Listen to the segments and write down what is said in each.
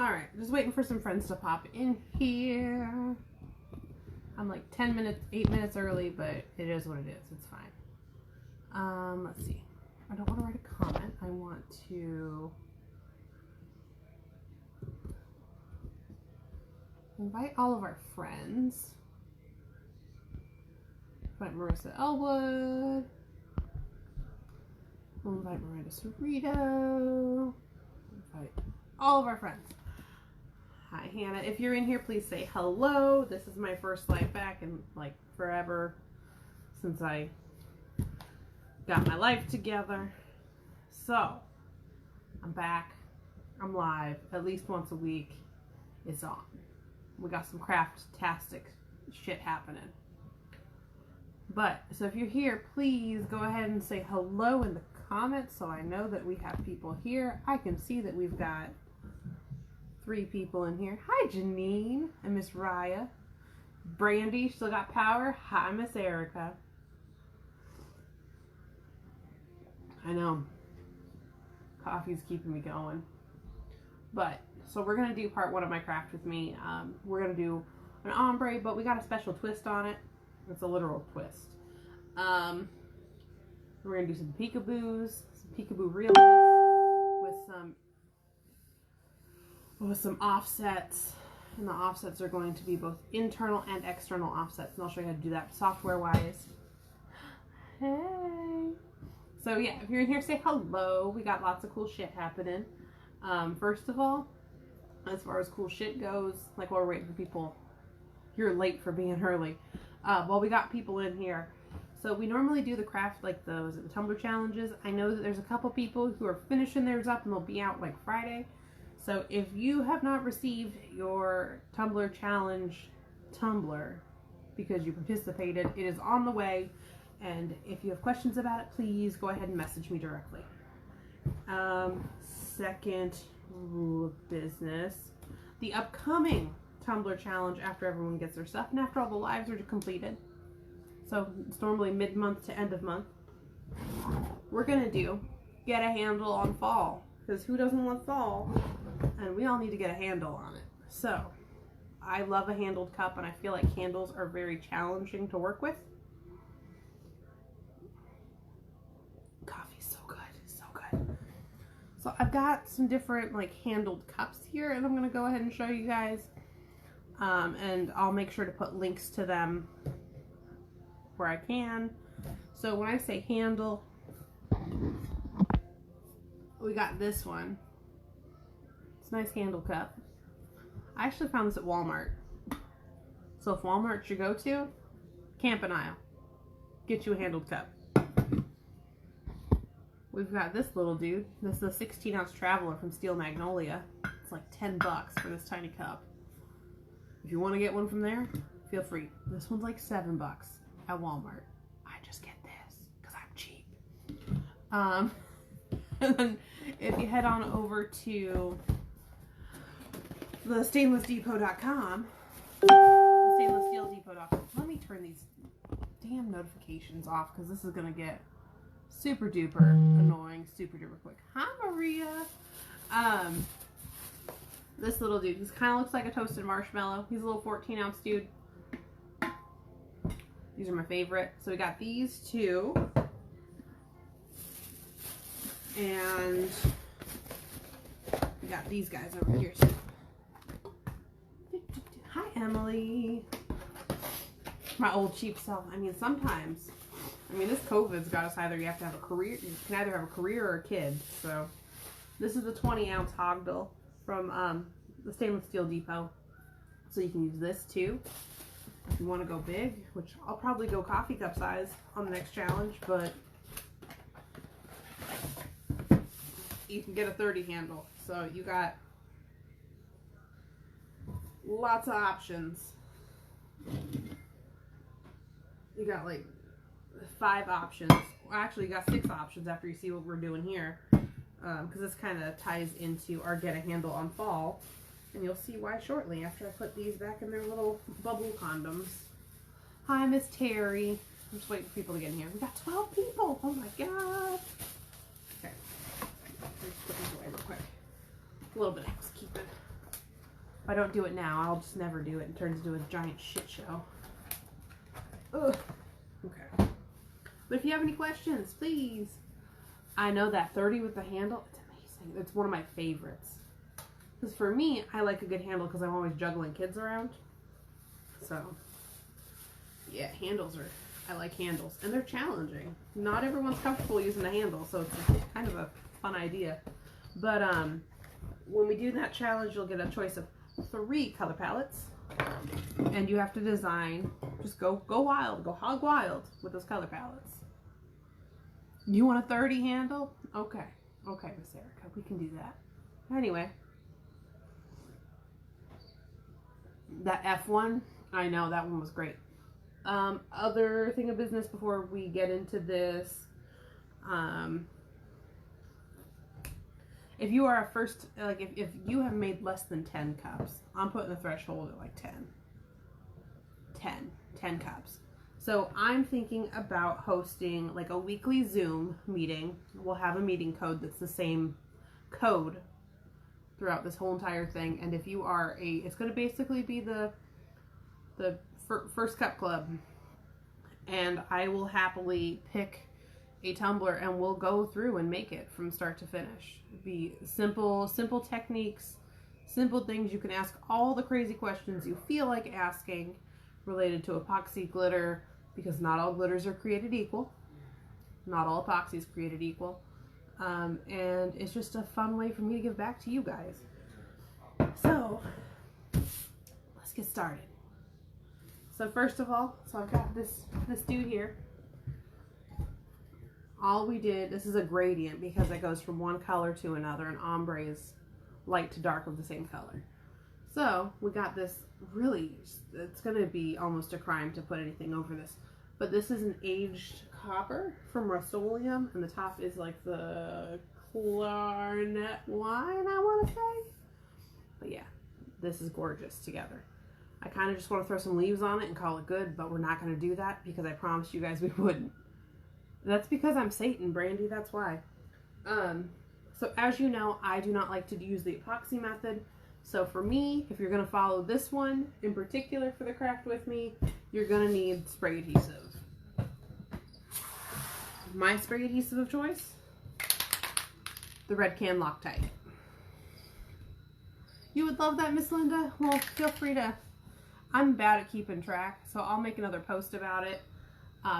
Alright, just waiting for some friends to pop in here. I'm like 8 minutes early, but it is what it is. It's fine. Let's see. I don't want to write a comment. I want to invite all of our friends. Invite Marissa Elwood. We'll invite Miranda Cerrito. Invite all of our friends. Hi, Hannah. If you're in here, please say hello. This is my first live back in like forever since I got my life together. So, I'm back. I'm live at least once a week. It's on. We got some craft-tastic shit happening. But, so if you're here, please go ahead and say hello in the comments so I know that we have people here. I can see that we've got 3 people in here. Hi, Janine and Miss Raya. Brandy, still got power. Hi, Miss Erica. I know. Coffee's keeping me going. But, so we're going to do part 1 of my craft with me. We're going to do an ombre, but we got a special twist on it. It's a literal twist. We're going to do some peekaboos, some peekaboo realness with some offsets. And the offsets are going to be both internal and external offsets. And I'll show you how to do that software-wise. Hey! So yeah, if you're in here, say hello. We got lots of cool shit happening. First of all, as far as cool shit goes, like while we're waiting for people, you're late for being early. Well, we got people in here. So we normally do the craft, like the tumbler challenges. I know that there's a couple people who are finishing theirs up and they'll be out like Friday. So if you have not received your tumbler challenge tumbler because you participated, it is on the way. And if you have questions about it, please go ahead and message me directly. Second rule of business, the upcoming tumbler challenge after everyone gets their stuff and after all the lives are completed. So it's normally mid-month to end of month. We're going to do get a handle on fall. Because who doesn't want fall? And we all need to get a handle on it. So I love a handled cup and I feel like handles are very challenging to work with. Coffee's so good. So good. So I've got some different like handled cups here and I'm going to go ahead and show you guys. And I'll make sure to put links to them where I can. So when I say handle, we got this one. It's a nice handle cup. I actually found this at Walmart. So if Walmart's your go-to, camp an aisle. Get you a handled cup. We've got this little dude. This is a 16-ounce Traveler from Steel Magnolia. It's like $10 for this tiny cup. If you want to get one from there, feel free. This one's like $7 at Walmart. I just get this because I'm cheap. And then if you head on over to the stainlessdepot.com, stainlesssteeldepot.com. Let me turn these damn notifications off because this is going to get super duper annoying, super duper quick. Hi, Maria. This little dude, he kind of looks like a toasted marshmallow. He's a little 14-ounce dude. These are my favorite. So we got these two. And we got these guys over here too. Hi, Emily. My old cheap self. I mean, sometimes, this COVID's got us either you have to have a career, you can either have a career or a kid. So this is the 20-ounce Hogdle from the Stainless Steel Depot. So you can use this too if you want to go big, which I'll probably go coffee cup size on the next challenge, but you can get a 30 handle. So you got lots of options. You got like 5 options. Well, actually, you got 6 options after you see what we're doing here. Because this kind of ties into our get a handle on fall. And you'll see why shortly after I put these back in their little bubble condoms. Hi, Miss Terry. I'm just waiting for people to get in here. We got 12 people. Oh my god. Okay. Let's put these away real quick. A little bit of housekeeping. I don't do it now, I'll just never do it. It turns into a giant shit show. Ugh. Okay. But if you have any questions, please. I know that 30 with the handle, it's amazing. It's one of my favorites. Because for me, I like a good handle because I'm always juggling kids around. So, yeah, handles are, I like handles. And they're challenging. Not everyone's comfortable using the handle, so it's kind of a fun idea. But when we do that challenge, you'll get a choice of 3 color palettes. And you have to design, just go wild, go hog wild with those color palettes. You want a 30 handle? Okay. Okay, Miss Erica, we can do that. Anyway. That F1, I know, that one was great. Other thing of business before we get into this. If you are a first, like if you have made less than 10 cups, I'm putting the threshold at like 10 cups. So I'm thinking about hosting like a weekly Zoom meeting. We'll have a meeting code that's the same code throughout this whole entire thing. And if you are it's going to basically be the first cup club. And I will happily pick a tumbler and we'll go through and make it from start to finish. It'd be simple techniques, simple things. You can ask all the crazy questions you feel like asking related to epoxy glitter, because not all glitters are created equal. Not all epoxy is created equal. And it's just a fun way for me to give back to you guys. So, let's get started. So first of all, I've got this dude here. All we did, this is a gradient because it goes from one color to another, and ombre is light to dark of the same color. So we got this really, it's going to be almost a crime to put anything over this. But this is an aged copper from Rust-Oleum, and the top is like the clarinet wine, I want to say. But yeah, this is gorgeous together. I kind of just want to throw some leaves on it and call it good, but we're not going to do that because I promised you guys we wouldn't. That's because I'm Satan, Brandy, that's why. So as you know, I do not like to use the epoxy method. So for me, if you're going to follow this one in particular for the craft with me, you're going to need spray adhesive. My spray adhesive of choice, the Red Can Loctite. You would love that, Miss Linda? Well, feel free to. I'm bad at keeping track, so I'll make another post about it.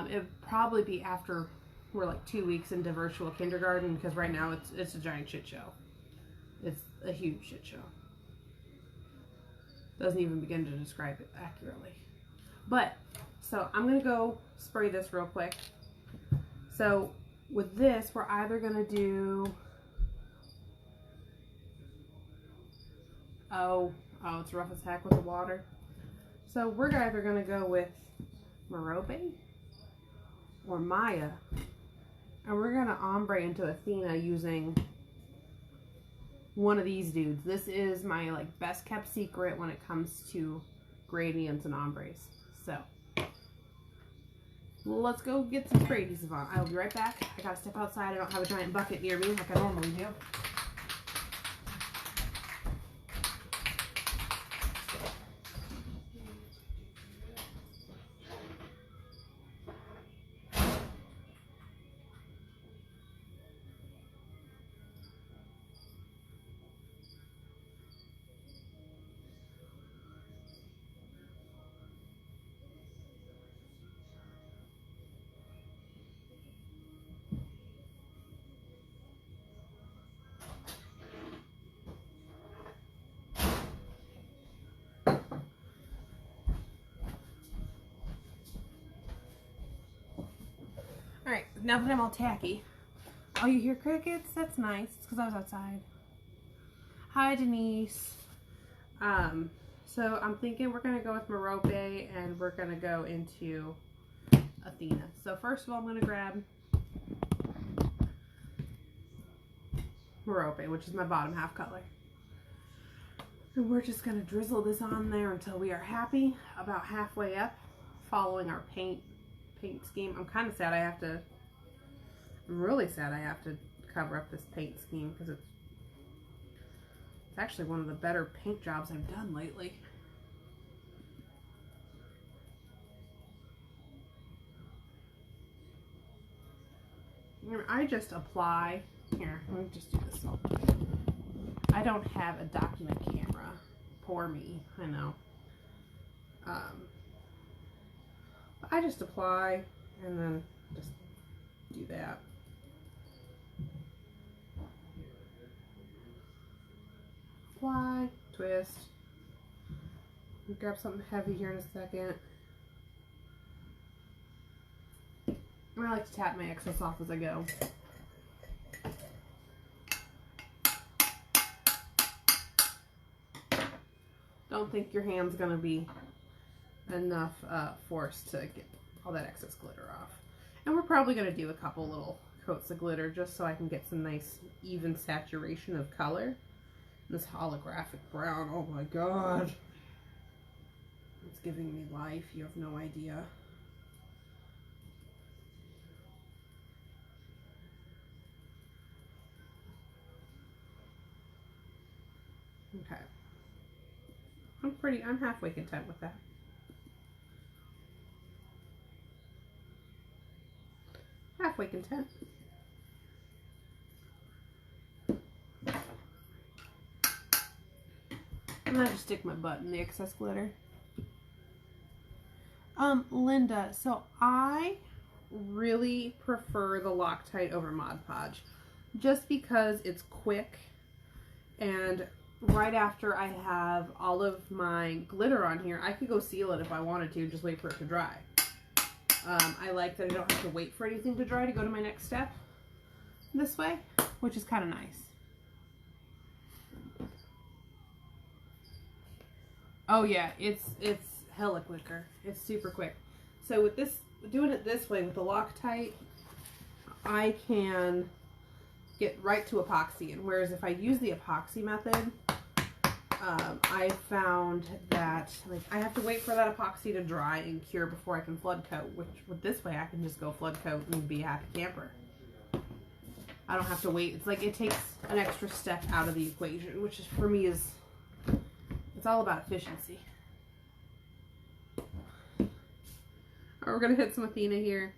It'll probably be after we're like 2 weeks into virtual kindergarten, because right now it's a giant shit show. It's a huge shit show. Doesn't even begin to describe it accurately. But, so I'm going to go spray this real quick. So with this, we're either going to do, oh, it's rough as heck with the water. So we're either going to go with Merope or Maya, and we're going to ombre into Athena using one of these dudes. This is my like best kept secret when it comes to gradients and ombres. So let's go get some spray adhesive on. I'll be right back. I gotta step outside. I don't have a giant bucket near me like I normally do. Alright, now that I'm all tacky. Oh, you hear crickets? That's nice. It's because I was outside. Hi, Denise. So I'm thinking we're going to go with Merope and we're going to go into Athena. So first of all, I'm going to grab Merope, which is my bottom half color. And we're just going to drizzle this on there until we are happy, about halfway up, following our paint scheme. I'm kind of sad I'm really sad I have to cover up this paint scheme because it's actually one of the better paint jobs I've done lately. I just apply, here, let me just do this. I don't have a document camera. Poor me, I know. I just apply and then just do that. Apply, twist. Grab something heavy here in a second. I like to tap my excess off as I go. Don't think your hand's gonna be enough force to get all that excess glitter off. And we're probably gonna do a couple little coats of glitter just so I can get some nice even saturation of color. This holographic brown, oh my god. It's giving me life, you have no idea. Okay. I'm halfway content with that. Halfway content. And I just stick my butt in the excess glitter. Linda, so I really prefer the Loctite over Mod Podge just because it's quick, and right after I have all of my glitter on here, I could go seal it if I wanted to, just wait for it to dry. I like that I don't have to wait for anything to dry to go to my next step this way, which is kind of nice. Oh yeah, it's hella quicker. It's super quick. So with this, doing it this way with the Loctite, I can get right to epoxy. And whereas if I use the epoxy method, I found that like I have to wait for that epoxy to dry and cure before I can flood coat, which with this way I can just go flood coat and be a happy camper. I don't have to wait. It's like it takes an extra step out of the equation, which is for me is, it's all about efficiency. We're gonna hit some Athena here.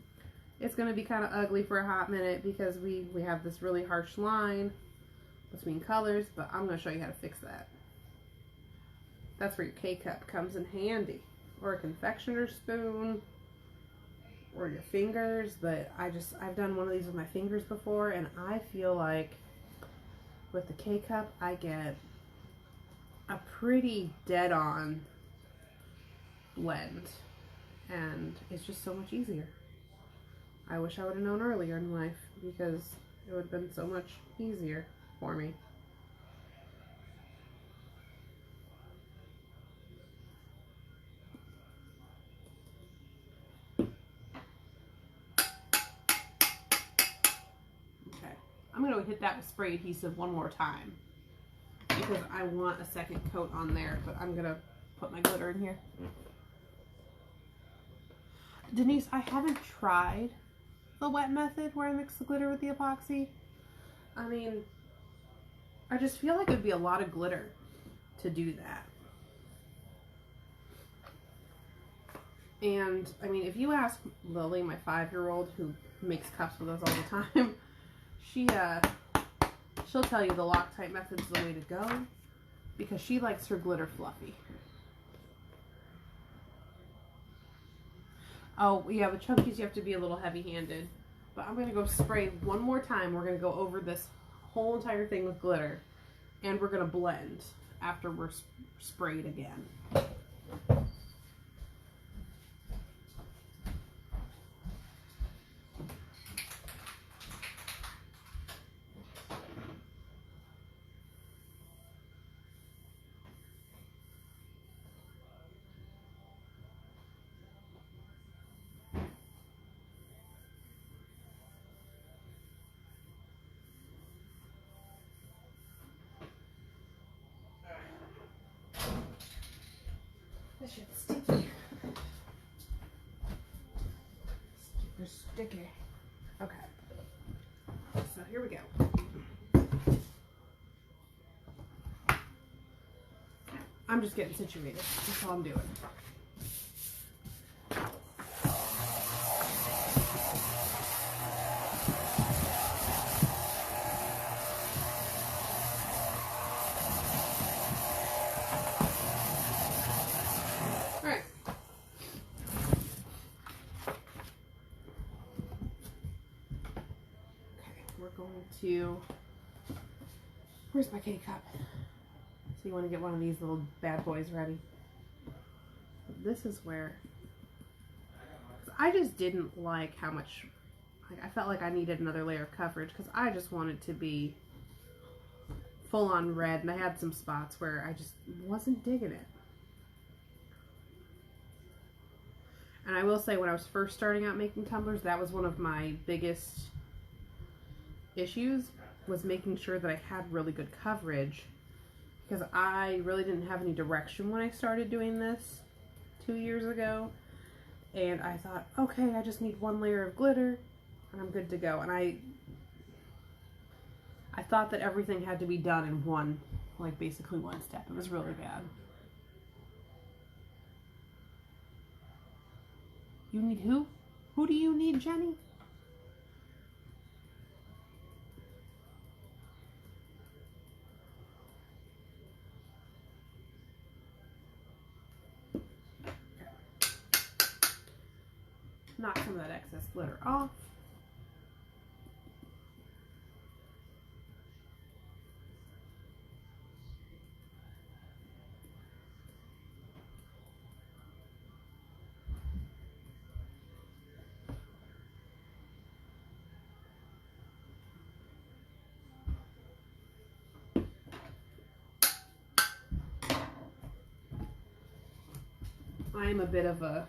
It's gonna be kind of ugly for a hot minute because we have this really harsh line between colors, but I'm gonna show you how to fix that. That's where your K-cup comes in handy, or a confectioner's spoon, or your fingers. But I've done one of these with my fingers before, and I feel like with the K-cup I get a pretty dead-on blend, and it's just so much easier. I wish I would have known earlier in life because it would have been so much easier for me. Okay, I'm going to hit that with spray adhesive one more time because I want a second coat on there, but I'm going to put my glitter in here. Denise, I haven't tried the wet method where I mix the glitter with the epoxy. I mean, I just feel like it would be a lot of glitter to do that. And I mean, if you ask Lily, my 5-year-old who makes cups with us all the time, she'll tell you the Loctite method's the way to go because she likes her glitter fluffy. Oh, yeah, with chunkies you have to be a little heavy-handed. But I'm going to go spray one more time. We're going to go over this whole entire thing with glitter. And we're going to blend after we're sprayed again. This shit's sticky. Super sticky. Okay. So here we go. I'm just getting situated. That's all I'm doing. Alright. Okay, we're going to... Where's my K-cup? So you want to get one of these little bad boys ready. This is where I just didn't like how much, like I felt like I needed another layer of coverage because I just wanted to be full on red, and I had some spots where I just wasn't digging it. And I will say, when I was first starting out making tumblers, that was one of my biggest issues, was making sure that I had really good coverage, because I really didn't have any direction when I started doing this 2 years ago. And I thought, okay, I just need one layer of glitter and I'm good to go. And I thought that everything had to be done in one, like basically one step. It was really bad. You need who? Who do you need, Jenny? Knock some of that excess glitter off. I'm a bit of a,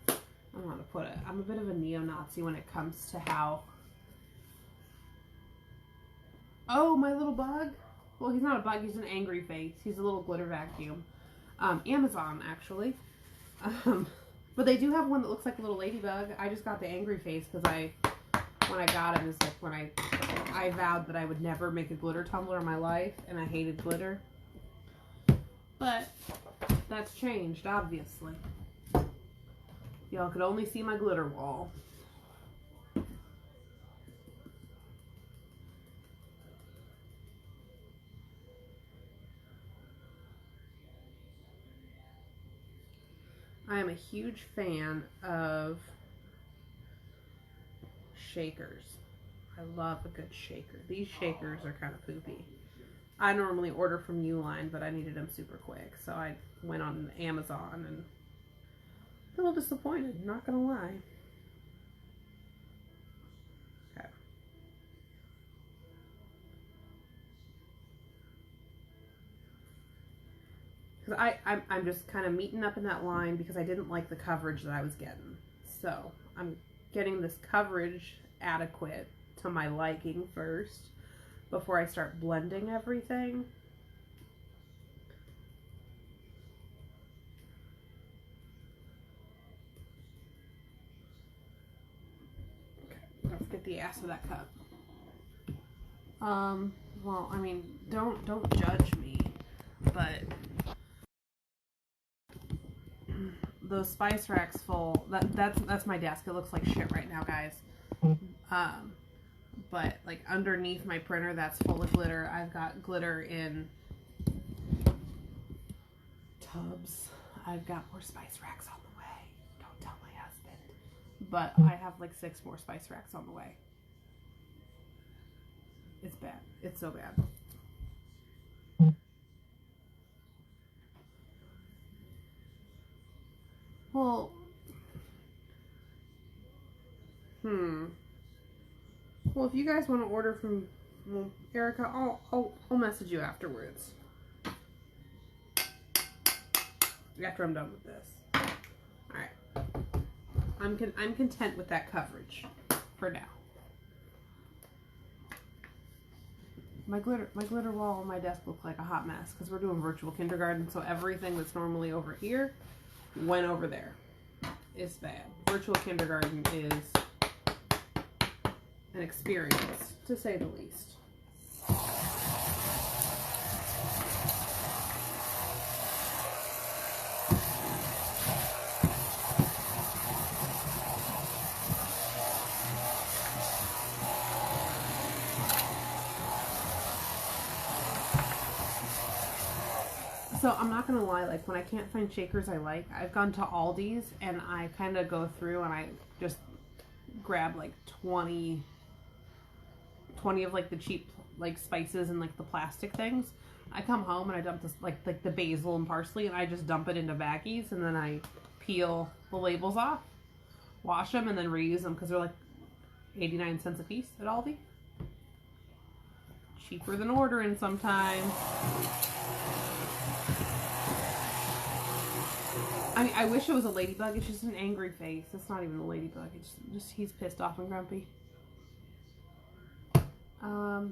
I don't know how to put it, I'm a bit of a neo-Nazi when it comes to how, oh, my little bug? Well, he's not a bug, he's an angry face. He's a little glitter vacuum. Amazon, actually. But they do have one that looks like a little ladybug. I just got the angry face because when I got him, it's like when I vowed that I would never make a glitter tumbler in my life, and I hated glitter. But that's changed, obviously. Y'all could only see my glitter wall. I am a huge fan of shakers. I love a good shaker. These shakers are kind of poopy. I normally order from Uline, but I needed them super quick, so I went on Amazon and a little disappointed, not gonna lie. Okay. Because I'm just kind of meeting up in that line because I didn't like the coverage that I was getting. So I'm getting this coverage adequate to my liking first before I start blending everything. Okay, let's get the ass of that cup. Well, I mean, don't judge me, but those spice racks full, that's my desk. It looks like shit right now, guys. But like underneath my printer, that's full of glitter. I've got glitter in tubs. I've got more spice racks on the way. Don't tell my husband. But I have like 6 more spice racks on the way. It's bad. It's so bad. Well, well, if you guys want to order from, well, Erica, I'll message you afterwards. After I'm done with this. All right. I'm content with that coverage for now. My glitter wall on my desk looked like a hot mess because we're doing virtual kindergarten, so everything that's normally over here went over there. It's bad. Virtual kindergarten is an experience, to say the least. So I'm not gonna lie, like when I can't find shakers I like, I've gone to Aldi's and I kind of go through and I just grab like 20 of like the cheap like spices and like the plastic things. I come home and I dump this like the basil and parsley and I just dump it into baggies and then I peel the labels off, wash them, and then reuse them because they're like 89 cents a piece at Aldi. Cheaper than ordering sometimes. I mean, I wish it was a ladybug. It's just an angry face. It's not even a ladybug. It's just he's pissed off and grumpy. Alright.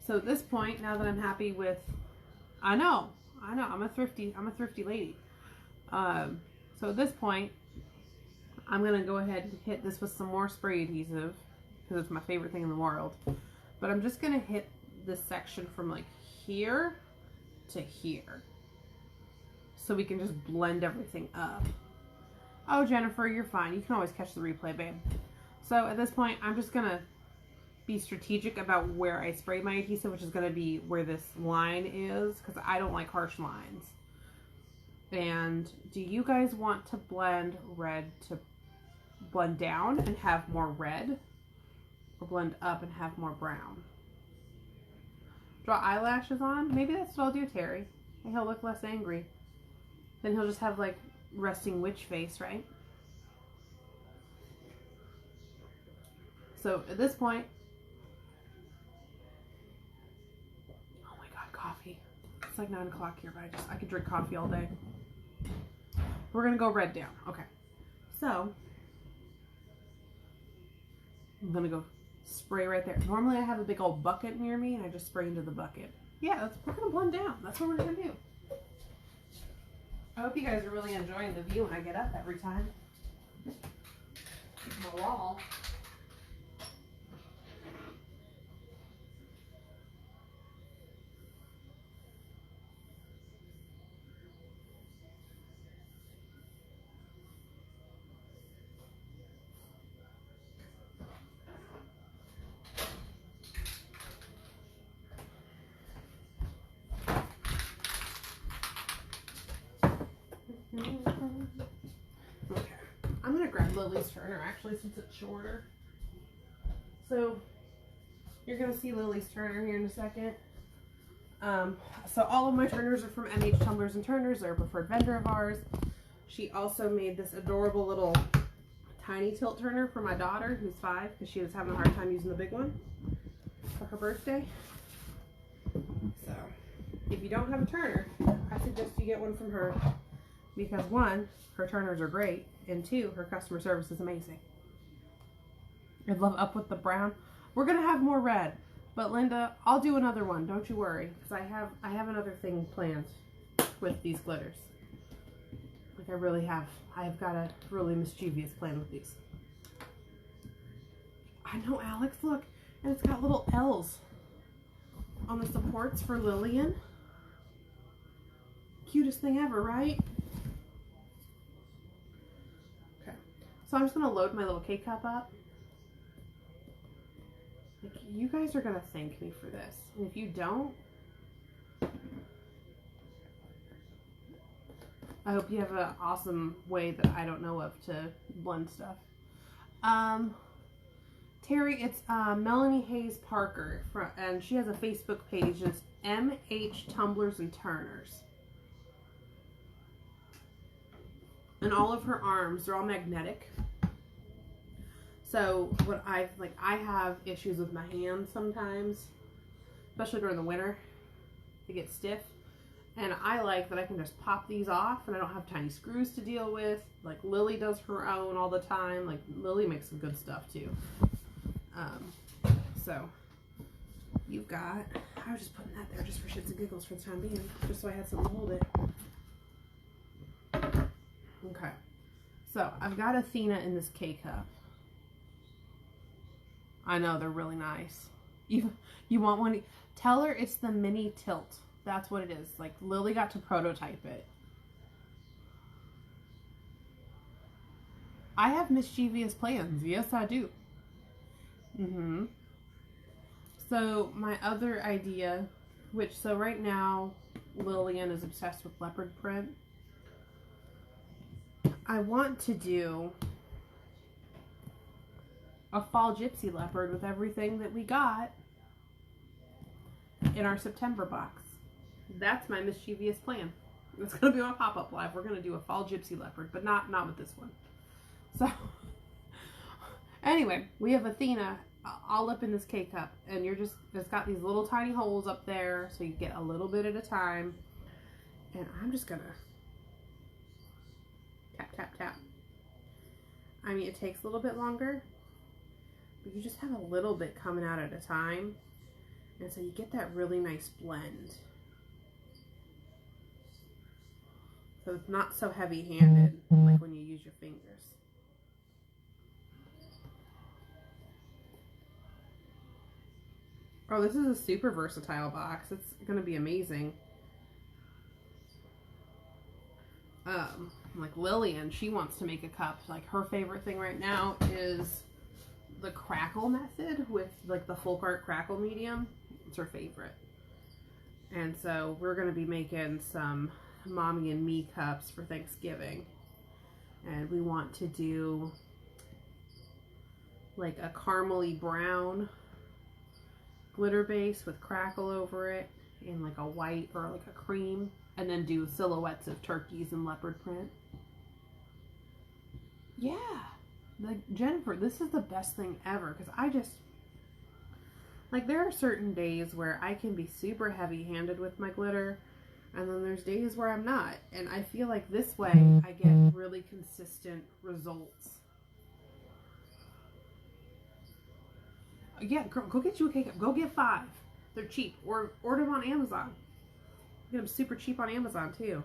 So at this point, now that I'm happy with... I know. I'm a thrifty lady. So at this point, I'm going to go ahead and hit this with some more spray adhesive because it's my favorite thing in the world. But I'm just going to hit this section from like here to here. So we can just blend everything up. Oh, Jennifer, you're fine. You can always catch the replay, babe. So at this point, I'm just going to be strategic about where I spray my adhesive, which is going to be where this line is, because I don't like harsh lines. And do you guys want to blend red to blend down and have more red, or blend up and have more brown? Draw eyelashes on? Maybe that's what I'll do, Terry. And he'll look less angry. Then he'll just have like resting witch face, right? So at this point, oh my god, coffee. It's like 9 o'clock here, but I could drink coffee all day. We're gonna go red down. Okay. So I'm gonna go spray right there. Normally I have a big old bucket near me and I just spray into the bucket. Yeah, we're gonna blend down. That's what we're gonna do. I hope you guys are really enjoying the view when I get up every time. The wall. Okay, I'm gonna grab Lily's Turner actually since it's shorter. So you're gonna see Lily's Turner here in a second. So all of my Turners are from MH Tumblers and Turners. They're a preferred vendor of ours. She also made this adorable little tiny tilt turner for my daughter who's 5 because she was having a hard time using the big one for her birthday. So if you don't have a Turner, I suggest you get one from her. Because 1, her Turners are great, and 2, her customer service is amazing. I'd love up with the brown. We're gonna have more red, but Linda, I'll do another one. Don't you worry, because I have another thing planned with these glitters. Like I really have. I've got a really mischievous plan with these. I know, Alex. Look, and it's got little L's on the supports for Lillian. Cutest thing ever, right? So I'm just going to load my little K-cup up. Like, you guys are going to thank me for this. And if you don't, I hope you have an awesome way that I don't know of to blend stuff. Terry, it's Melanie Hayes Parker. And she has a Facebook page. It's MH Tumblers and Turners. And all of her arms, they're all magnetic. So what I have issues with my hands sometimes, especially during the winter. They get stiff. And I like that I can just pop these off and I don't have tiny screws to deal with. Like Lily does her own all the time. Like Lily makes some good stuff too. So you've got, I was just putting that there just for shits and giggles for the time being, just so I had something to hold it. Okay, so I've got Athena in this K-cup. I know, they're really nice. You want one? Tell her it's the mini tilt. That's what it is. Like, Lily got to prototype it. I have mischievous plans. Yes, I do. So, my other idea Which, so right now, Lillian is obsessed with leopard print. I want to do a fall gypsy leopard with everything that we got in our September box. That's my mischievous plan. It's going to be my pop-up live. We're going to do a fall gypsy leopard, but not with this one. So, anyway, we have Athena all up in this K-cup, and it's got these little tiny holes up there, so you get a little bit at a time. And I'm just going to tap, tap, tap. I mean, it takes a little bit longer, but you just have a little bit coming out at a time. And so you get that really nice blend. So it's not so heavy-handed like when you use your fingers. Oh, this is a super versatile box. It's going to be amazing. Like Lillian, she wants to make a cup. Like her favorite thing right now is the crackle method with like the folk art crackle medium. It's her favorite. And so we're going to be making some mommy and me cups for Thanksgiving. And we want to do like a caramely brown glitter base with crackle over it in like a white or like a cream, and then do silhouettes of turkeys and leopard print. Yeah, like Jennifer, this is the best thing ever, because I just like, there are certain days where I can be super heavy-handed with my glitter, and then there's days where I'm not, and I feel like this way I get really consistent results. Yeah, girl, go get you a K-cup. Go get 5. They're cheap. Or order them on Amazon. Get them super cheap on Amazon, too.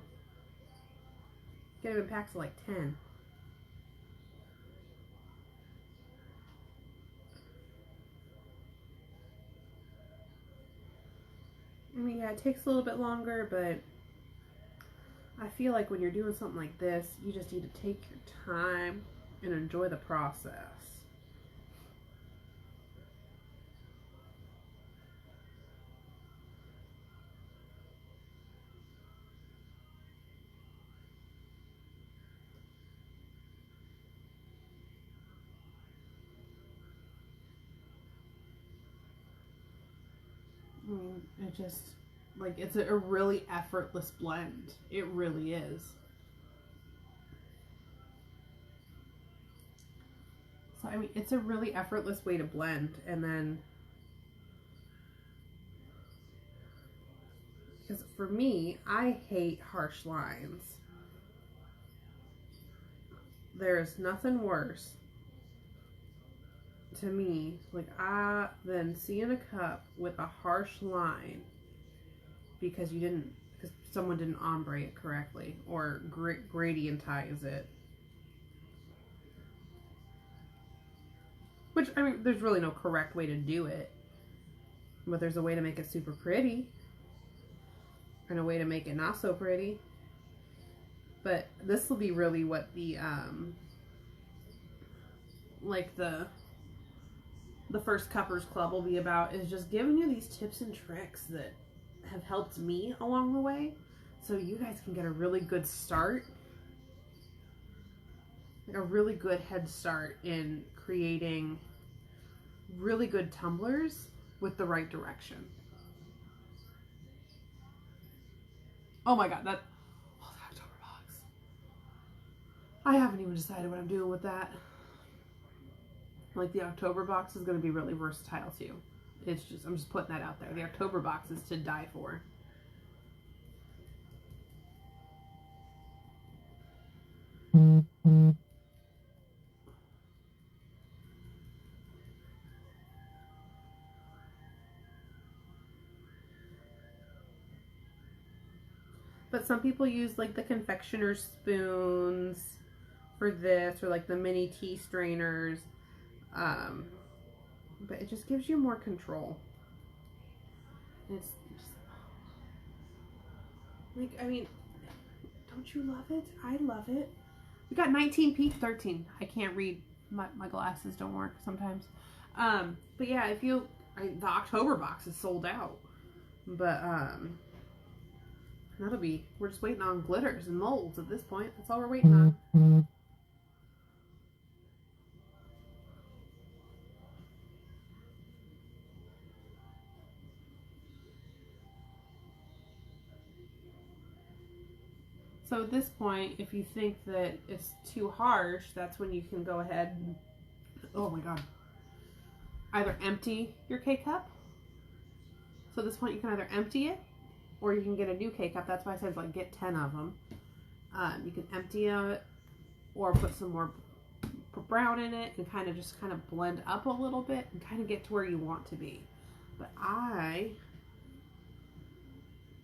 Get them in packs of like 10. I mean, yeah, it takes a little bit longer, but I feel like when you're doing something like this, you just need to take your time and enjoy the process. I mean, it just, like, it's a really effortless blend. It really is. So, I mean, it's a really effortless way to blend. And then, because for me, I hate harsh lines. There's nothing worse to me, like, than seeing a cup with a harsh line because someone didn't ombre it correctly or gradientize it. Which, I mean, there's really no correct way to do it, but there's a way to make it super pretty and a way to make it not so pretty. But this will be really what the like the First Cuppers Club will be about, is just giving you these tips and tricks that have helped me along the way, so you guys can get a really good start, like a really good head start in creating really good tumblers with the right direction. Oh my god, the October box. I haven't even decided what I'm doing with that. Like, the October box is going to be really versatile too. It's just, I'm just putting that out there. The October box is to die for. But some people use like the confectioner's spoons for this, or like the mini tea strainers. But it just gives you more control. It's just, like, I mean, don't you love it? I love it. We got 19p, 13. I can't read. My glasses don't work sometimes. But yeah, the October box is sold out. But that'll be, we're just waiting on glitters and molds at this point. That's all we're waiting on. So at this point, if you think that it's too harsh, that's when you can go ahead and, oh my god, either empty your K-cup. So at this point you can either empty it or you can get a new K-cup. That's why I said like get 10 of them. You can empty it or put some more brown in it and kind of blend up a little bit and kind of get to where you want to be. But I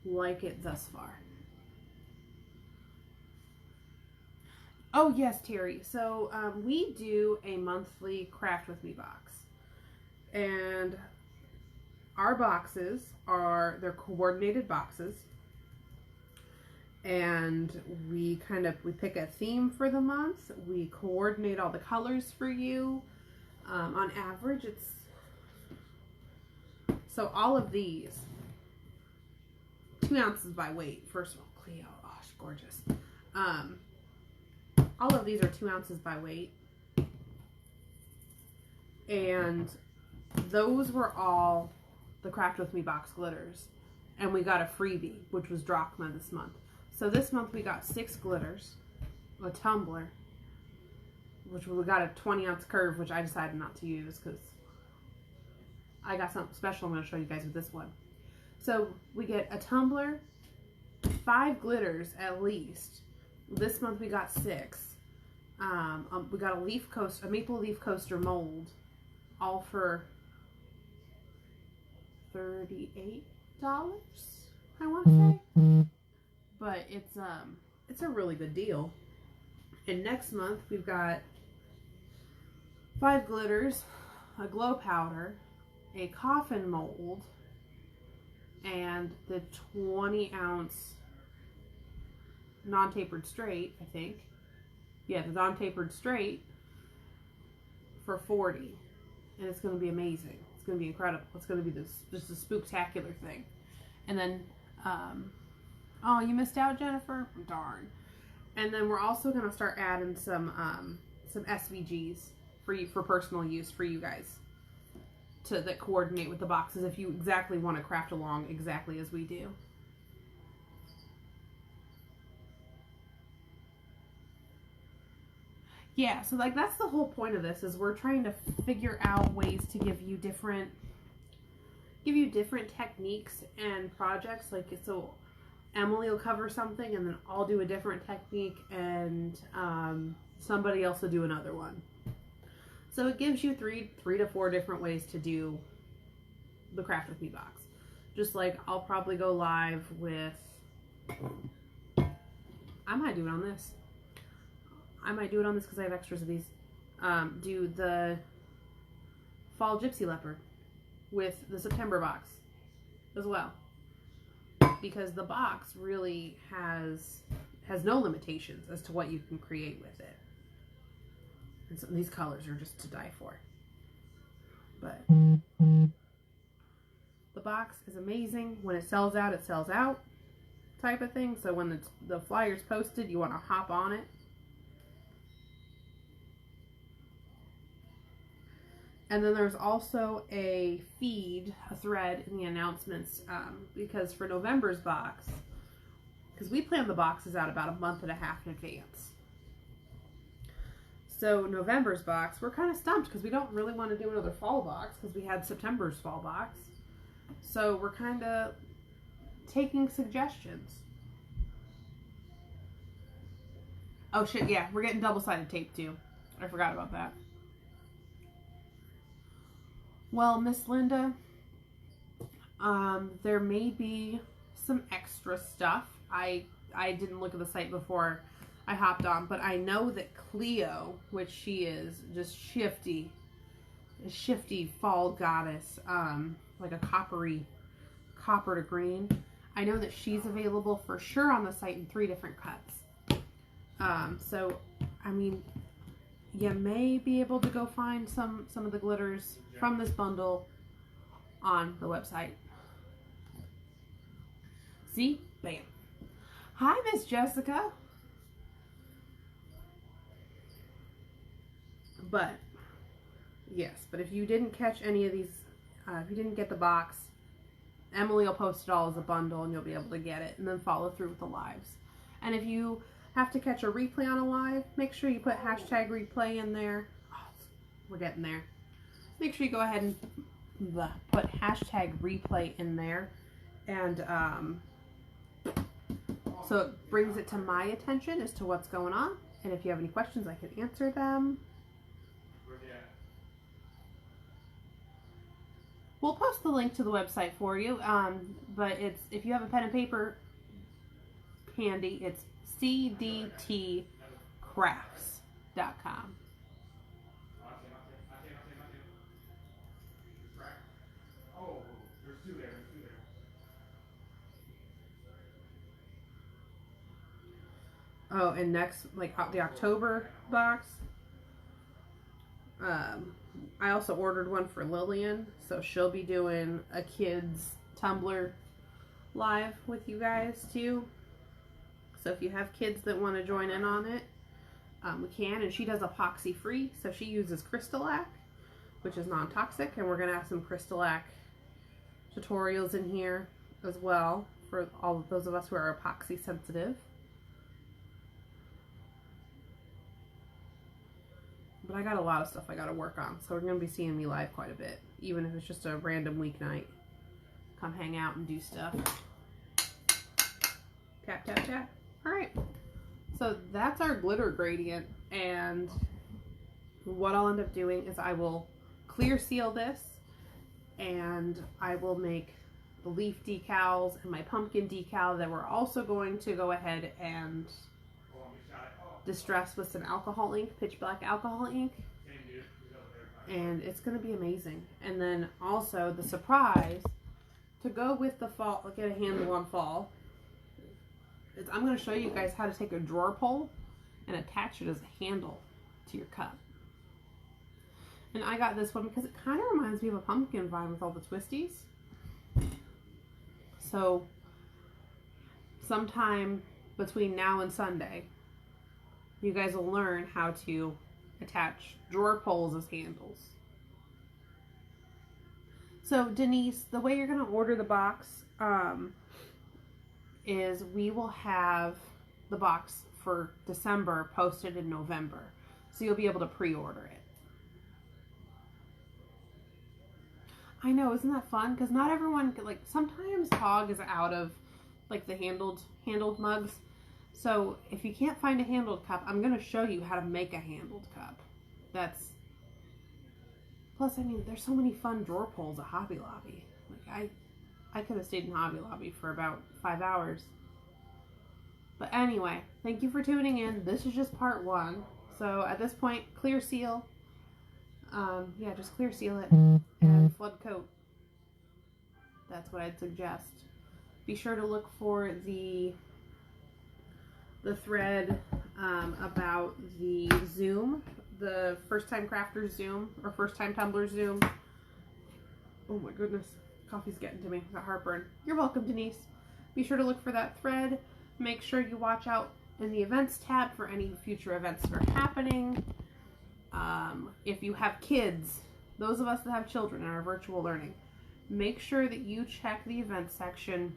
like it thus far. Oh yes, Terry. So we do a monthly Craft With Me box. And our boxes they're coordinated boxes. And we pick a theme for the month. We coordinate all the colors for you. On average, so all of these, 2 ounces by weight. First of all, Cleo, oh, she's gorgeous. All of these are 2 ounces by weight. And those were all the Craft With Me box glitters. And we got a freebie, which was Drachma this month. So this month we got 6 glitters, a tumbler, which we got a 20-ounce curve, which I decided not to use because I got something special I'm going to show you guys with this one. So we get a tumbler, 5 glitters at least. This month we got 6. We got a maple leaf coaster mold, all for $38, I want to say. But it's a really good deal. And next month we've got 5 glitters, a glow powder, a coffin mold, and the 20-ounce non-tapered straight, I think. Yeah, the non-tapered straight for $40. And it's going to be amazing. It's going to be incredible. It's going to be just a spooktacular thing. And then, oh, you missed out, Jennifer? Darn. And then we're also going to start adding some SVGs for personal use for you guys that coordinate with the boxes if you exactly want to craft along exactly as we do. Yeah, so like that's the whole point of this, is we're trying to figure out ways to give you different techniques and projects. Like, so Emily will cover something and then I'll do a different technique and somebody else will do another one. So it gives you three to 4 different ways to do the Craft With Me box. Just like I'll probably go live with, I might do it on this. I might do it on this because I have extras of these. Do the Fall Gypsy Leopard with the September box as well. Because the box really has no limitations as to what you can create with it. And some of these colors are just to die for. But the box is amazing. When it sells out type of thing. So when the flyer's posted, you want to hop on it. And then there's also a thread in the announcements, because for November's box, because we plan the boxes out about a month and a half in advance. So November's box, we're kind of stumped because we don't really want to do another fall box because we had September's fall box. So we're kind of taking suggestions. Oh shit, yeah, we're getting double-sided tape too. I forgot about that. Well, Miss Linda, there may be some extra stuff. I didn't look at the site before I hopped on, but I know that Cleo, which she is just a shifty fall goddess, like a copper to green. I know that she's available for sure on the site in 3 different cuts. So, I mean, you may be able to go find some of the glitters from this bundle on the website. See? Bam. Hi, Miss Jessica. But, yes, but if you didn't catch any of these, if you didn't get the box, Emily will post it all as a bundle and you'll be able to get it and then follow through with the lives. And if you have to catch a replay on a live, make sure you put hashtag replay in there. Oh, we're getting there. Make sure you go ahead and put hashtag replay in there. And so it brings it to my attention as to what's going on. And if you have any questions, I can answer them. We'll post the link to the website for you, but it's, if you have a pen and paper handy, it's cdtcrafts.com. Oh, and next, like the October box, I also ordered one for Lillian, so she'll be doing a kids Tumblr live with you guys too. So if you have kids that want to join in on it, we can. And she does epoxy free, so she uses Crystalac, which is non-toxic, and we're going to have some Crystalac tutorials in here as well for all of those of us who are epoxy sensitive. But I got a lot of stuff I got to work on, so we're going to be seeing me live quite a bit, even if it's just a random weeknight. Come hang out and do stuff. Tap, tap, tap. Alright, so that's our glitter gradient, and what I'll end up doing is I will clear seal this, and I will make the leaf decals and my pumpkin decal that we're also going to go ahead and distress with some alcohol ink, pitch black alcohol ink, and it's going to be amazing. And then also the surprise to go with the fall, get a handle on fall, is I'm going to show you guys how to take a drawer pull and attach it as a handle to your cup. And I got this one because it kind of reminds me of a pumpkin vine with all the twisties. So sometime between now and Sunday, you guys will learn how to attach drawer pulls as handles. So Denise, the way you're going to order the box is we will have the box for December posted in November. So you'll be able to pre-order it. I know, isn't that fun? Because not everyone, like, sometimes Hog is out of like the handled mugs. So if you can't find a handled cup, I'm going to show you how to make a handled cup. Plus, I mean, there's so many fun drawer pulls at Hobby Lobby. Like, I could have stayed in Hobby Lobby for about 5 hours. But anyway, thank you for tuning in. This is just part 1. So at this point, clear seal. Yeah, just clear seal it and flood coat. That's what I'd suggest. Be sure to look for the thread about the Zoom, the first time crafters Zoom, or first time tumbler Zoom. Oh my goodness, coffee's getting to me. I got heartburn. You're welcome, Denise. Be sure to look for that thread. Make sure you watch out in the events tab for any future events that are happening. If you have kids, those of us that have children in our virtual learning, make sure that you check the events section.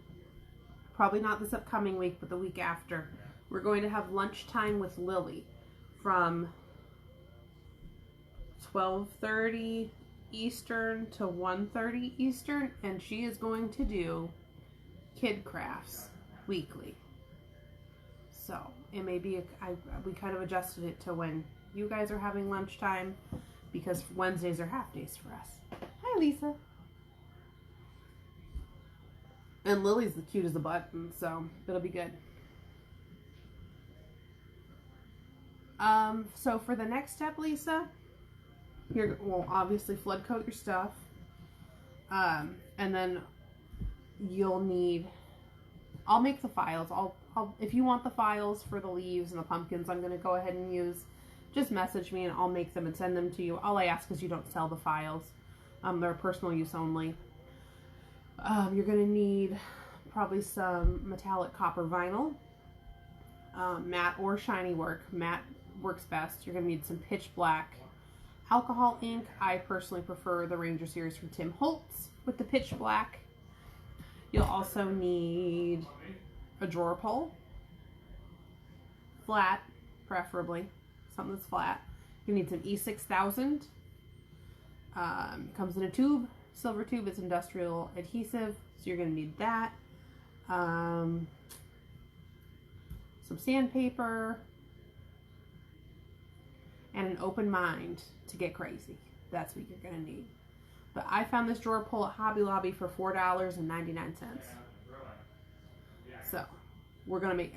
Probably not this upcoming week, but the week after. We're going to have lunchtime with Lily from 12:30 Eastern to 1:30 Eastern, and she is going to do kid crafts weekly. So it may be, we kind of adjusted it to when you guys are having lunchtime because Wednesdays are half days for us. Hi, Lisa. And Lily's the cute as a button, so it'll be good. So for the next step, Lisa, well, obviously flood coat your stuff. And then you'll need, I'll make the files. If you want the files for the leaves and the pumpkins, I'm going to go ahead and use, just message me and I'll make them and send them to you. All I ask is you don't sell the files. They're personal use only. You're going to need probably some metallic copper vinyl, matte or shiny work. Matte works best. You're going to need some pitch black alcohol ink. I personally prefer the Ranger series from Tim Holtz with the pitch black. You'll also need a drawer pull, flat, preferably, something that's flat. You need some E6000. Comes in a tube, silver tube. It's industrial adhesive, so you're going to need that. Some sandpaper, and an open mind to get crazy. That's what you're going to need. But I found this drawer pull at Hobby Lobby for $4.99. So we're going to make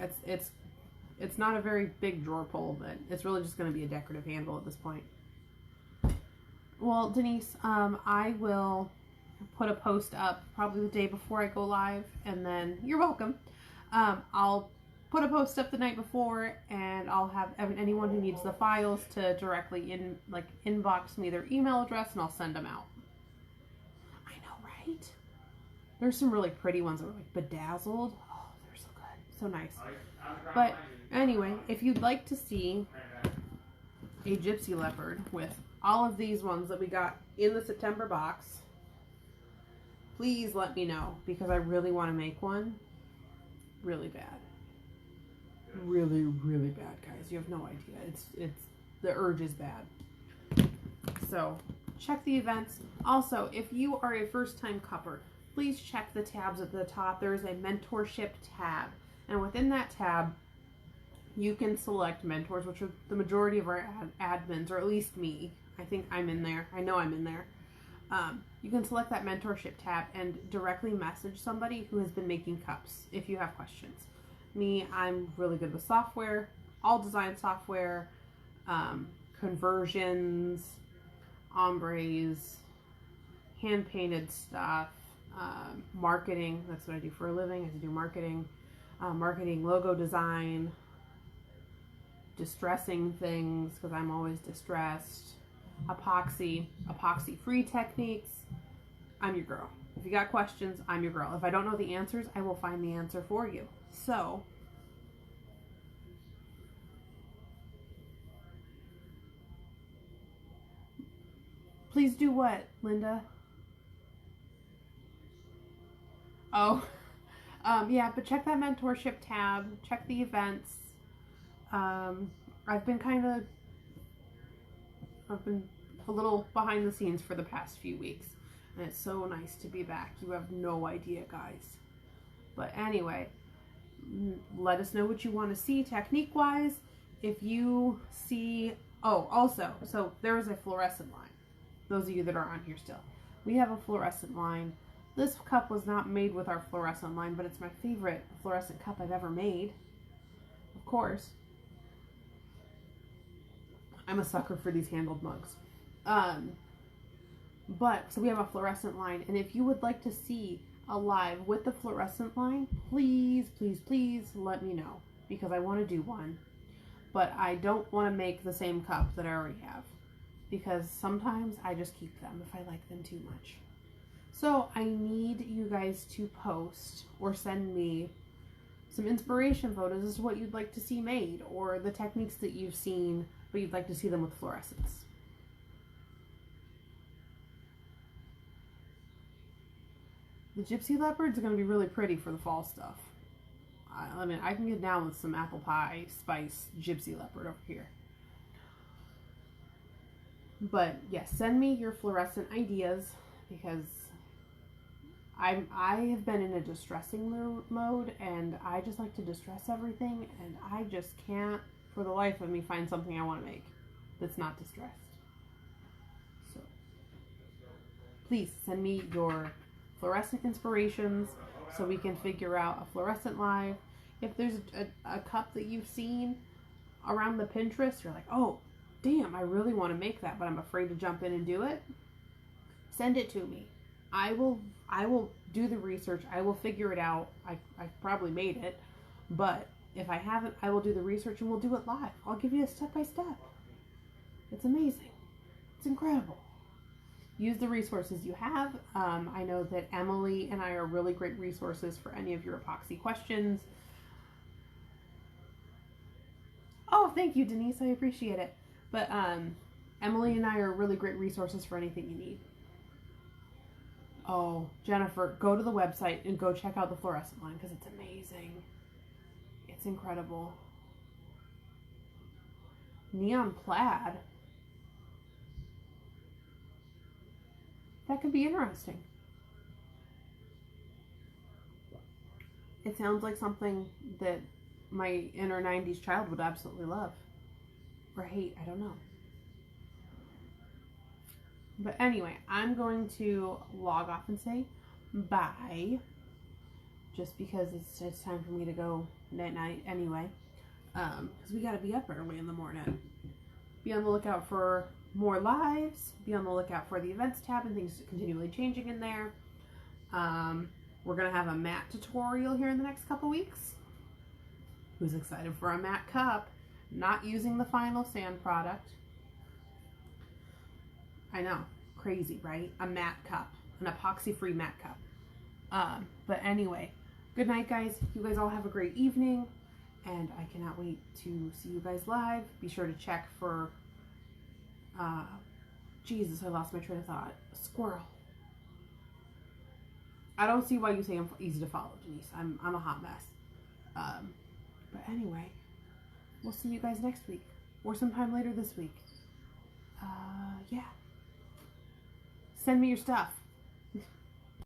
it's not a very big drawer pull, but it's really just going to be a decorative handle at this point. Well, Denise, I will put a post up probably the day before I go live, and then you're welcome. I'll put a post up the night before, and I'll have anyone who needs the files to directly inbox me their email address, and I'll send them out. I know, right? There's some really pretty ones that are like bedazzled. Oh, they're so good, so nice. But anyway, if you'd like to see a gypsy leopard with all of these ones that we got in the September box, please let me know, because I really want to make one really bad. Really, really bad, guys. You have no idea. It's the urge is bad. So check the events. Also, if you are a first-time cupper, please check the tabs at the top. There's a mentorship tab, and within that tab, you can select mentors, which are the majority of our admins, or at least me. I think I'm in there. I know I'm in there. You can select that mentorship tab and directly message somebody who has been making cups if you have questions. Me, I'm really good with software, all design software, conversions, ombres, hand-painted stuff, marketing. That's what I do for a living. I do marketing, logo design, distressing things, because I'm always distressed, epoxy-free techniques. I'm your girl. If you got questions, I'm your girl. If I don't know the answers, I will find the answer for you. So, please do what, Linda? Oh, yeah, but check that mentorship tab. Check the events. I've been a little behind the scenes for the past few weeks, and it's so nice to be back. You have no idea, guys. But anyway, let us know what you want to see technique-wise. If you see, oh, also, so there is a fluorescent line. Those of you that are on here still, we have a fluorescent line. This cup was not made with our fluorescent line, but it's my favorite fluorescent cup I've ever made. Of course. I'm a sucker for these handled mugs. But, so we have a fluorescent line, and if you would like to see a live with the fluorescent line, please, please, please let me know, because I want to do one. But I don't want to make the same cup that I already have, because sometimes I just keep them if I like them too much. So I need you guys to post or send me some inspiration photos as to what you'd like to see made, or the techniques that you've seen, but you'd like to see them with fluorescence. The gypsy leopards are going to be really pretty for the fall stuff. I mean, I can get down with some apple pie spice gypsy leopard over here. But yes, send me your fluorescent ideas, because I have been in a distressing mode, and I just like to distress everything, and I just can't for the life of me find something I want to make that's not distressed. So please send me your fluorescent inspirations so we can figure out a fluorescent live. If there's a cup that you've seen around the Pinterest, you're like, oh damn, I really want to make that, but I'm afraid to jump in and do it, send it to me. I will do the research. I will figure it out. I've probably made it, but if I haven't, I will do the research and we'll do it live. I'll give you a step-by-step. It's amazing. It's incredible. use the resources you have. I know that Emily and I are really great resources for any of your epoxy questions. Oh, thank you, Denise. I appreciate it. But Emily and I are really great resources for anything you need. Oh, Jennifer, go to the website and go check out the fluorescent line because it's amazing. It's incredible. Neon plaid. That could be interesting. It sounds like something that my inner 90s child would absolutely love. Or hate, I don't know. But anyway, I'm going to log off and say bye. Just because it's time for me to go night-night anyway. Because we got to be up early in the morning. Be on the lookout for more lives. Be on the lookout for the events tab and things continually changing in there. We're going to have a matte tutorial here in the next couple weeks. Who's excited for a matte cup? Not using the final sand product. I know, crazy, right? A matte cup, an epoxy-free matte cup. But anyway, good night, guys. You guys all have a great evening, and I cannot wait to see you guys live. Be sure to check for, Jesus, I lost my train of thought. A squirrel. I don't see why you say I'm easy to follow, Denise. I'm a hot mess. But anyway, we'll see you guys next week, or sometime later this week. Yeah. Send me your stuff.